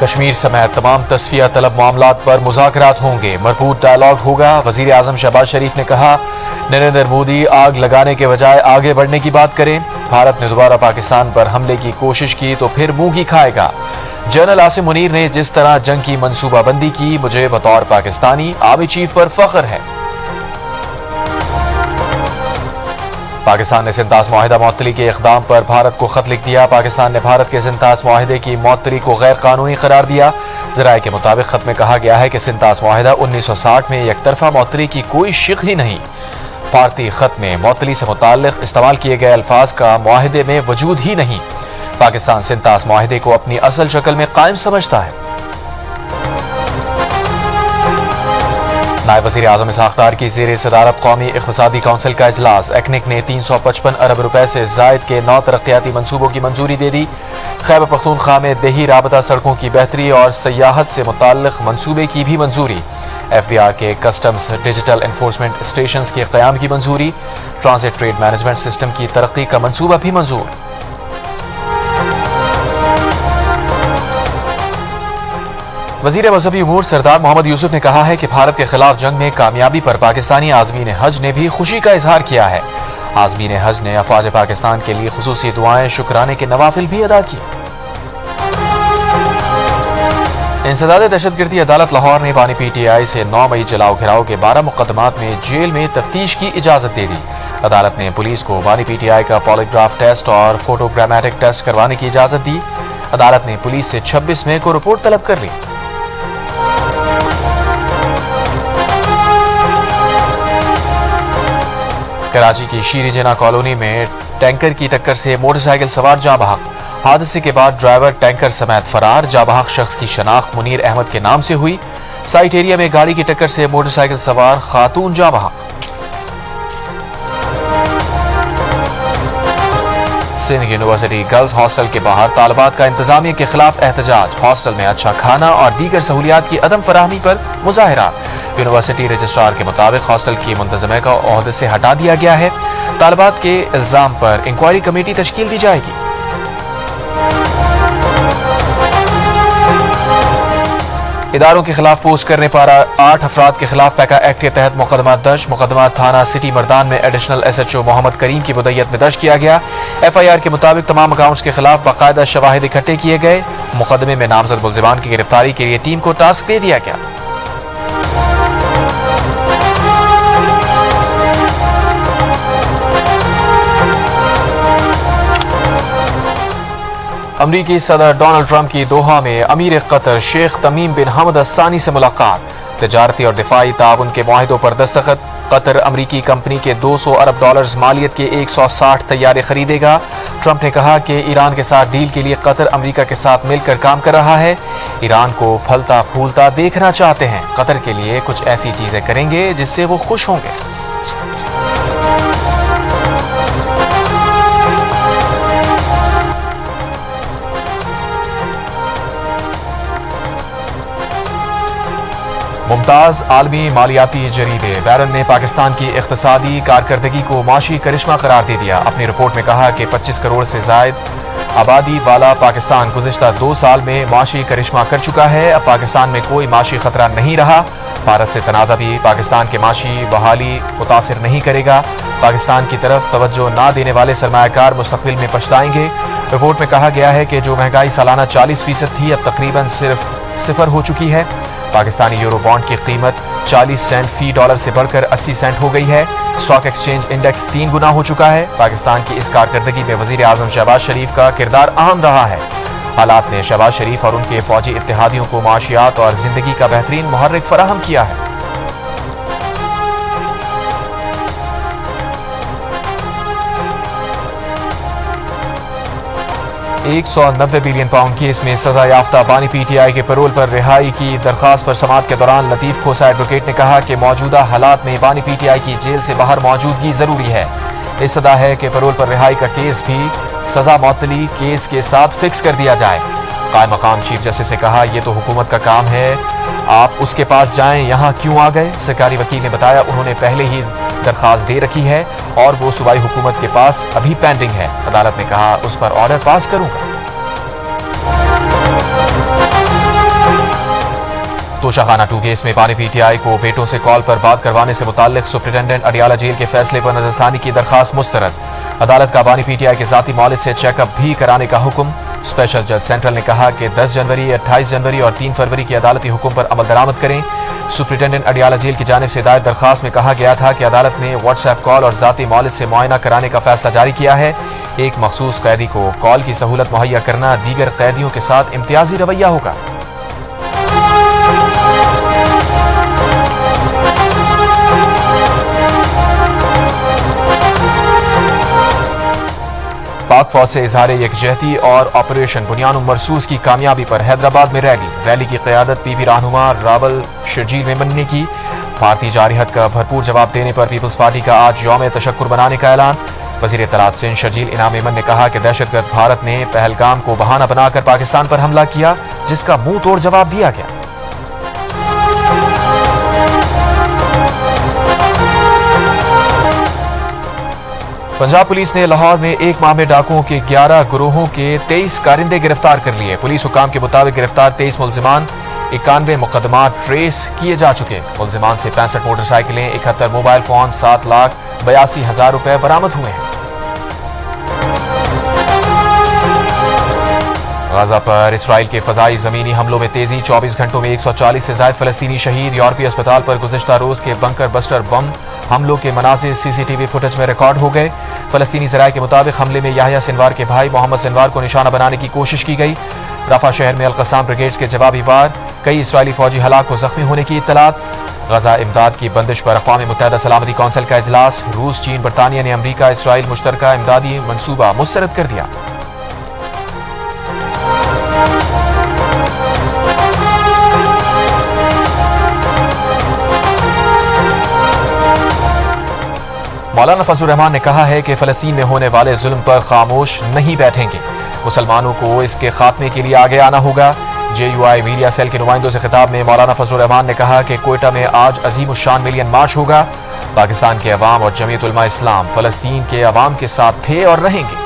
کشمیر سمیت تمام تصفیہ طلب معاملات پر مذاکرات ہوں گے، مربوط ڈائیلاگ ہوگا۔ وزیر اعظم شہباز شریف نے کہا نریندر مودی آگ لگانے کے بجائے آگے بڑھنے کی بات کریں۔ بھارت نے دوبارہ پاکستان پر حملے کی کوشش کی تو پھر منہ کی کھائے گا۔ جنرل عاصم منیر نے جس طرح جنگ کی منصوبہ بندی کی، مجھے بطور پاکستانی آرمی چیف پر فخر ہے۔ پاکستان نے سنتاس معاہدہ معطلی کے اقدام پر بھارت کو خط لکھ دیا۔ پاکستان نے بھارت کے سنتاس معاہدے کی معطلی کو غیر قانونی قرار دیا۔ ذرائع کے مطابق خط میں کہا گیا ہے کہ سنتاس معاہدہ 1960 میں یک طرفہ معطلی کی کوئی شق ہی نہیں۔ بھارتی خط میں معطلی سے متعلق استعمال کیے گئے الفاظ کا معاہدے میں وجود ہی نہیں۔ پاکستان سنتاس معاہدے کو اپنی اصل شکل میں قائم سمجھتا ہے۔ نائب وزیر اعظم اسحاق ڈار کی زیر صدارت قومی اقتصادی کونسل کا اجلاس۔ ایکنک نے 355 ارب روپے سے زائد کے 9 ترقیاتی منصوبوں کی منظوری دے دی۔ خیبر پختونخوا میں دیہی رابطہ سڑکوں کی بہتری اور سیاحت سے متعلق منصوبے کی بھی منظوری۔ ایف بی آر کے کسٹمز ڈیجیٹل انفورسمنٹ اسٹیشنز کے قیام کی منظوری۔ ٹرانزٹ ٹریڈ مینجمنٹ سسٹم کی ترقی کا منصوبہ بھی منظور۔ وزیر مذہبی امور سردار محمد یوسف نے کہا ہے کہ بھارت کے خلاف جنگ میں کامیابی پر پاکستانی عازمین حج نے بھی خوشی کا اظہار کیا ہے۔ عازمین حج نے افواج پاکستان کے لیے خصوصی دعائیں، شکرانے کے نوافل بھی ادا کیے۔ انسداد دہشت گردی عدالت لاہور نے بانی پی ٹی آئی سے 9 مئی جلاؤ گھراؤ کے 12 مقدمات میں جیل میں تفتیش کی اجازت دے دی۔ عدالت نے پولیس کو بانی پی ٹی آئی کا پالیگراف ٹیسٹ اور فوٹوگرامیٹک ٹیسٹ کروانے کی اجازت دی۔ عدالت نے پولیس سے 26 مئی کو رپورٹ طلب کر لی۔ کراچی کی شیریں جناح کالونی میں ٹینکر کی ٹکر سے موٹر سائیکل سوار جاں بحق۔ حادثے کے بعد ڈرائیور ٹینکر سمیت فرار۔ جاں بحق شخص کی شناخت منیر احمد کے نام سے ہوئی۔ سائٹ ایریا میں گاڑی کی ٹکر سے موٹر سائیکل سوار خاتون جاں بحق۔ سندھ یونیورسٹی گرلز ہاسٹل کے باہر طالبات کا انتظامیہ کے خلاف احتجاج۔ ہاسٹل میں اچھا کھانا اور دیگر سہولیات کی عدم فراہمی پر مظاہرات۔ یونیورسٹی رجسٹرار کے مطابق ہاسٹل کی منتظمہ کا عہدے سے ہٹا دیا گیا ہے۔ طالبات کے الزام پر انکوائری کمیٹی تشکیل دی جائے گی۔ اداروں کے خلاف پوسٹ کرنے پر 8 افراد کے خلاف پیکا ایکٹ کے تحت مقدمات درج۔ مقدمہ تھانہ سٹی مردان میں ایڈیشنل ایس ایچ او محمد کریم کی مدعیت میں درج کیا گیا۔ ایف آئی آر کے مطابق تمام اکاؤنٹس کے خلاف باقاعدہ شواہد اکٹھے کیے گئے۔ مقدمے میں نامزد ملزمان کی گرفتاری کے لیے ٹیم کو ٹاسک دے دیا گیا۔ امریکی صدر ڈونلڈ ٹرمپ کی دوحہ میں امیر قطر شیخ تمیم بن حمد الثانی سے ملاقات۔ تجارتی اور دفاعی تعاون کے معاہدوں پر دستخط۔ قطر امریکی کمپنی کے 200 ارب ڈالرز مالیت کے 160 طیارے خریدے گا۔ ٹرمپ نے کہا کہ ایران کے ساتھ ڈیل کے لیے قطر امریکہ کے ساتھ مل کر کام کر رہا ہے۔ ایران کو پھلتا پھولتا دیکھنا چاہتے ہیں۔ قطر کے لیے کچھ ایسی چیزیں کریں گے جس سے وہ خوش ہوں گے۔ ممتاز عالمی مالیاتی جریدے بیرن نے پاکستان کی اقتصادی کارکردگی کو معاشی کرشمہ قرار دے دیا۔ اپنی رپورٹ میں کہا کہ 25 کروڑ سے زائد آبادی والا پاکستان گزشتہ 2 سال میں معاشی کرشمہ کر چکا ہے۔ اب پاکستان میں کوئی معاشی خطرہ نہیں رہا۔ بھارت سے تنازع بھی پاکستان کے معاشی بحالی متاثر نہیں کرے گا۔ پاکستان کی طرف توجہ نہ دینے والے سرمایہ کار مستقبل میں پچھتائیں گے۔ رپورٹ میں کہا گیا ہے کہ جو مہنگائی سالانہ 40% تھی اب تقریباً صرف 0 ہو چکی ہے۔ پاکستانی یورو بانڈ کی قیمت 40 سینٹ فی ڈالر سے بڑھ کر 80 سینٹ ہو گئی ہے۔ اسٹاک ایکسچینج انڈیکس 3 گنا ہو چکا ہے۔ پاکستان کی اس کارکردگی میں وزیر اعظم شہباز شریف کا کردار اہم رہا ہے۔ حالات نے شہباز شریف اور ان کے فوجی اتحادیوں کو معاشیات اور زندگی کا بہترین محرک فراہم کیا ہے۔ 190 بلین پاؤنڈ کیس میں سزا یافتہ بانی پی ٹی آئی کے پیرول پر رہائی کی درخواست پر سماعت کے دوران لطیف کھوسا ایڈوکیٹ نے کہا کہ موجودہ حالات میں بانی پی ٹی آئی کی جیل سے باہر موجودگی ضروری ہے۔ استدعا ہے کہ پیرول پر رہائی کا کیس بھی سزا معطلی کیس کے ساتھ فکس کر دیا جائے۔ قائم مقام چیف جسٹس نے کہا یہ تو حکومت کا کام ہے، آپ اس کے پاس جائیں، یہاں کیوں آ گئے؟ سرکاری وکیل نے بتایا انہوں نے پہلے ہی درخواست دے رکھی ہے اور وہ صوبائی حکومت کے پاس ابھی پینڈنگ ہے۔ عدالت نے کہا اس پر آرڈر پاس کروں گا۔ توشاخانہ 2 کیس میں پانی پی ٹی آئی کو بیٹوں سے کال پر بات کروانے سے متعلق سپرنٹینڈنٹ اڈیالہ جیل کے فیصلے پر نظر ثانی کی درخواست مسترد۔ عدالت کا بانی پی ٹی آئی کے ذاتی معالج سے چیک اپ بھی کرانے کا حکم۔ اسپیشل جج سینٹرل نے کہا کہ 10 جنوری، 28 جنوری اور 3 فروری کے عدالتی حکم پر عمل درآمد کریں۔ سپرنٹینڈنٹ اڈیالہ جیل کی جانب سے دائر درخواست میں کہا گیا تھا کہ عدالت نے واٹس ایپ کال اور ذاتی معالج سے معائنہ کرانے کا فیصلہ جاری کیا ہے۔ ایک مخصوص قیدی کو کال کی سہولت مہیا کرنا دیگر قیدیوں کے ساتھ امتیازی رویہ ہوگا۔ پاک فوج سے اظہار یکجہتی اور آپریشن بنیان مرصوص کی کامیابی پر حیدرآباد میں ریلی کی قیادت پی پی رہنما راول شرجیل میمن نے کی۔ بھارتی جارحیت کا بھرپور جواب دینے پر پیپلز پارٹی کا آج یوم تشکر منانے کا اعلان۔ وزیر اطلاعات سندھ شرجیل انعام میمن نے کہا کہ دہشت گرد بھارت نے پہلگام کو بہانہ بنا کر پاکستان پر حملہ کیا، جس کا منہ توڑ جواب دیا گیا۔ پنجاب پولیس نے لاہور میں ایک ماہ میں ڈاکوؤں کے 11 گروہوں کے 23 کارندے گرفتار کر لیے۔ پولیس حکام کے مطابق گرفتار 23 ملزمان، 91 مقدمات ٹریس کیے جا چکے۔ ملزمان سے 65 موٹر سائیکلیں، 71 موبائل فون، 7,82,000 روپے برآمد ہوئے ہیں۔ غزہ پر اسرائیل کے فضائی زمینی حملوں میں تیزی، 24 گھنٹوں میں 140 سے زائد فلسطینی شہید۔ یورپی اسپتال پر گزشتہ روز کے بنکر بسٹر بم حملوں کے مناظر سی سی ٹی وی فوٹیج میں ریکارڈ ہو گئے۔ فلسطینی ذرائع کے مطابق حملے میں یحییٰ سنوار کے بھائی محمد سنوار کو نشانہ بنانے کی کوشش کی گئی۔ رفح شہر میں القسام بریگیڈز کے جوابی وار، کئی اسرائیلی فوجی ہلاک و زخمی ہونے کی اطلاعات۔ غزہ امداد کی بندش پر اقوام متحدہ سلامتی کونسل کا اجلاس، روس، چین، برطانیہ نے امریکہ اسرائیل مشترکہ امدادی منصوبہ مسترد کر دیا۔ مولانا فضل الرحمان نے کہا ہے کہ فلسطین میں ہونے والے ظلم پر خاموش نہیں بیٹھیں گے، مسلمانوں کو اس کے خاتمے کے لیے آگے آنا ہوگا۔ جے یو آئی میڈیا سیل کے نمائندوں سے خطاب میں مولانا فضل الرحمان نے کہا کہ کوئٹہ میں آج عظیم الشان ملین مارچ ہوگا۔ پاکستان کے عوام اور جمعیت علماء اسلام فلسطین کے عوام کے ساتھ تھے اور رہیں گے۔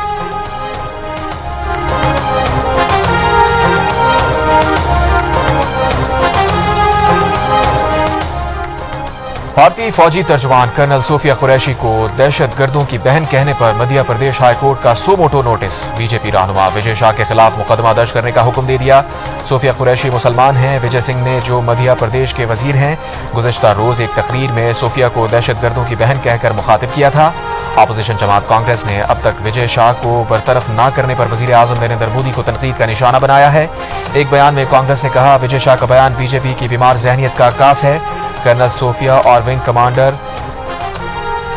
بھارتی فوجی ترجمان کرنل صوفیہ قریشی کو دہشت گردوں کی بہن کہنے پر مدھیہ پردیش ہائی کورٹ کا suo motu notice, B J P رہنما وجے شاہ کے خلاف مقدمہ درج کرنے کا حکم دے دیا۔ صوفیہ قریشی مسلمان ہیں۔ وجے سنگھ نے جو مدھیہ پردیش کے وزیر ہیں، گزشتہ روز ایک تقریر میں صوفیہ کو دہشت گردوں کی بہن کہہ کر مخاطب کیا تھا۔ اپوزیشن جماعت کانگریس نے اب تک وجے شاہ کو برطرف نہ کرنے پر وزیر اعظم نریندر مودی کو تنقید کا نشانہ بنایا ہے۔ ایک بیان میں کانگریس نے کہا وجے شاہ کا بیان بی جے پی کی بیمار ذہنیت کا عکاس ہے۔ کرنل صوفیہ اور ونگ کمانڈر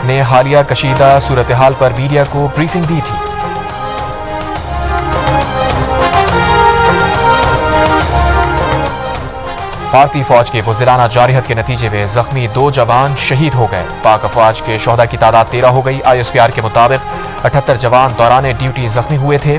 نے حالیہ کشیدہ صورتحال پر میڈیا کو بریفنگ دی تھی۔ بھارتی فوج کے بزدلانہ جارحیت کے نتیجے میں زخمی 2 جوان شہید ہو گئے۔ پاک افواج کے شہداء کی تعداد 13 ہو گئی۔ آئی ایس پی آر کے مطابق 78 جوان دوران ڈیوٹی زخمی ہوئے تھے۔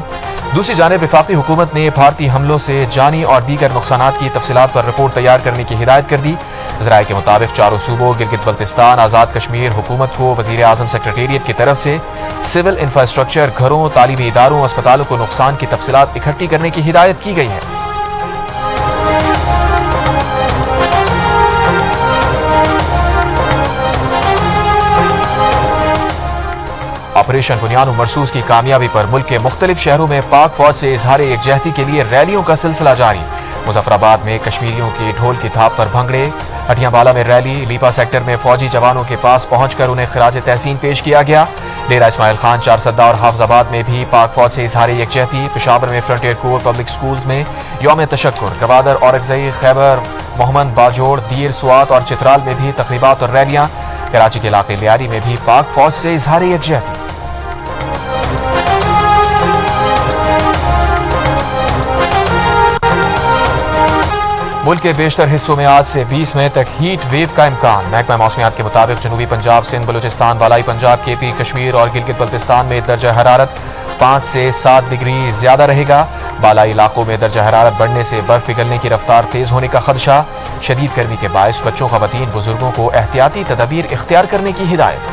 دوسری جانب وفاقی حکومت نے بھارتی حملوں سے جانی اور دیگر نقصانات کی تفصیلات پر رپورٹ تیار کرنے کی ہدایت کر دی۔ ذرائع کے مطابق چاروں صوبوں گلگت بلتستان، آزاد کشمیر حکومت کو وزیر اعظم سیکریٹریٹ کی طرف سے سول انفراسٹرکچر، گھروں، تعلیمی اداروں، اسپتالوں کو نقصان کی تفصیلات اکٹھی کرنے کی ہدایت کی گئی ہے۔ آپریشن بنیان مرصوص کی کامیابی پر ملک کے مختلف شہروں میں پاک فوج سے اظہار یکجہتی کے لیے ریلیوں کا سلسلہ جاری۔ مظفر آباد میں کشمیریوں کی ڈھول کی تھاپ پر بھنگڑے، ہٹیاں بالا میں ریلی، لیپا سیکٹر میں فوجی جوانوں کے پاس پہنچ کر انہیں خراج تحسین پیش کیا گیا۔ ڈیرہ اسماعیل خان، چارسدہ اور حافظ آباد میں بھی پاک فوج سے اظہار یکجہتی۔ پشاور میں فرنٹیئر کور پبلک سکولز میں یوم تشکر، گوادر، اورکزئی، خیبر، محمد باجوڑ، دیر، سوات اور چترال میں بھی تقریبات اور ریلیاں۔ کراچی کے علاقے لیاری میں بھی پاک فوج سے اظہار یکجہتی۔ ملک کے بیشتر حصوں میں آج سے 20 مئی تک ہیٹ ویو کا امکان۔ محکمہ موسمیات کے مطابق جنوبی پنجاب، سندھ، بلوچستان، بالائی پنجاب، کے پی، کشمیر اور گلگت بلتستان میں درجہ حرارت 5 سے 7 ڈگری زیادہ رہے گا۔ بالائی علاقوں میں درجہ حرارت بڑھنے سے برف پگھلنے کی رفتار تیز ہونے کا خدشہ۔ شدید گرمی کے باعث بچوں، خواتین، بزرگوں کو احتیاطی تدابیر اختیار کرنے کی ہدایت۔